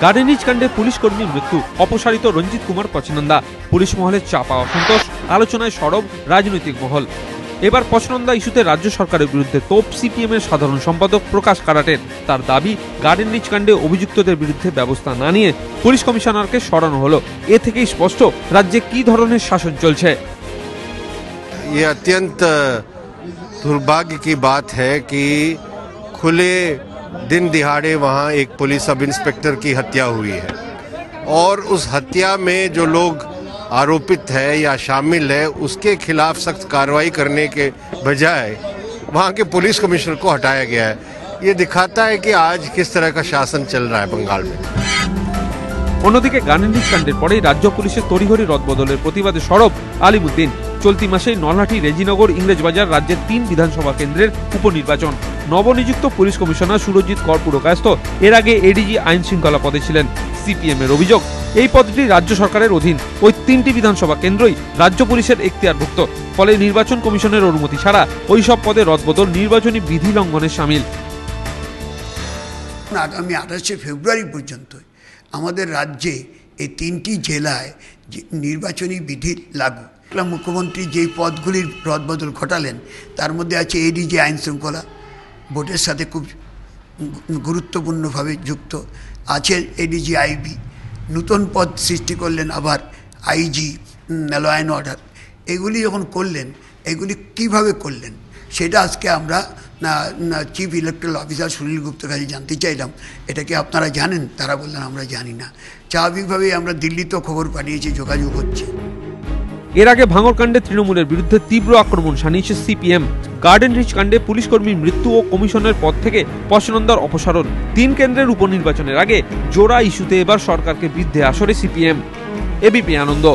গার্ডেনিজ কাণ্ডে পুলিশ কর্মীর মৃত্যু, অপসারিত রঞ্জিত কুমার পচনন্দা, পুলিশ মহলের চাপা অসন্তোষ, আলোচনায় সরব রাজনৈতিক মহল। এবার পচনন্দা ইস্যুতে রাজ্য সরকারের বিরুদ্ধে তোপ সিপিএম এর সাধারণ সম্পাদক প্রকাশ কারাটের। তার দাবি, গার্ডেনিজ কাণ্ডে অভিযুক্তদের বিরুদ্ধে ব্যবস্থা না নিয়ে পুলিশ কমিশনারকে সরানো হলো। এ থেকেই স্পষ্ট রাজ্যে কি ধরনের শাসন চলছে। ये अत्यंत दुर्भाग्य की बात है कि खुले दिन दिहाड़े वहाँ एक पुलिस सब इंस्पेक्टर की हत्या हुई है और उस हत्या में जो लोग आरोपित है या शामिल है उसके खिलाफ सख्त कार्रवाई करने के बजाय वहाँ के पुलिस कमिश्नर को हटाया गया है। ये दिखाता है कि आज किस तरह का शासन चल रहा है बंगाल में। অন্যদিকে গার্ডেনিজ কাণ্ডের পরেই রাজ্য পুলিশের তড়িঘড়ি রদবদলের প্রতিবাদে সরব আলিমুদ্দিন। চলতি মাসেই নলহাটি, রেজিনগর, ইংরেজবাজার রাজ্যের 3 বিধানসভা কেন্দ্রের উপনির্বাচন। নবনিযুক্ত পুলিশ কমিশনার সুরজিৎ কর পুরকায়স্থ এর আগে এডিজি আইন শৃঙ্খলা পদে ছিলেন। সিপিএম এর অভিযোগ, এই পদটি রাজ্য সরকারের অধীন। ওই 3টি বিধানসভা কেন্দ্রই রাজ্য পুলিশের এখতিয়ারভুক্ত। ফলে নির্বাচন কমিশনের অনুমতি ছাড়া ওই সব পদে রদবদল নির্বাচনী বিধি লঙ্ঘনের শামিল। আগামী 28শে ফেব্রুয়ারি পর্যন্ত আমাদের রাজ্যে এই 3টি জেলায় নির্বাচনী বিধি লাগু। মুখ্যমন্ত্রী যেই পদগুলির রদবদল ঘটালেন তার মধ্যে আছে এডিজি আইন শৃঙ্খলা, ভোটের সাথে খুব গুরুত্বপূর্ণভাবে যুক্ত আছে এডিজি আইবি, নতুন পদ সৃষ্টি করলেন আবার আইজি ল অ্যান্ড অর্ডার। এগুলি যখন করলেন, এগুলি কিভাবে করলেন সেটা আজকে আমরা চিফ ইলেকট্রাল অফিসার সুনীল গুপ্তের কাছে জানতে চাইলাম, এটা কি আপনারা জানেন? তারা বললেন আমরা জানি না। স্বাভাবিকভাবেই আমরা দিল্লিতেও খবর পাঠিয়েছি, যোগাযোগ হচ্ছে। এর আগে ভাঙড় তৃণমূলের বিরুদ্ধে তীব্র আক্রমণ শানিয়েছে সিপিএম। গার্ডেনিজ কাণ্ডে পুলিশ কর্মীর মৃত্যু ও কমিশনের পদ থেকে পচনন্দার অপসারণ, 3 কেন্দ্রের উপনির্বাচনের আগে জোড়া ইস্যুতে এবার সরকারকে বিরুদ্ধে আসরে সিপিএম। এবিপি আনন্দ।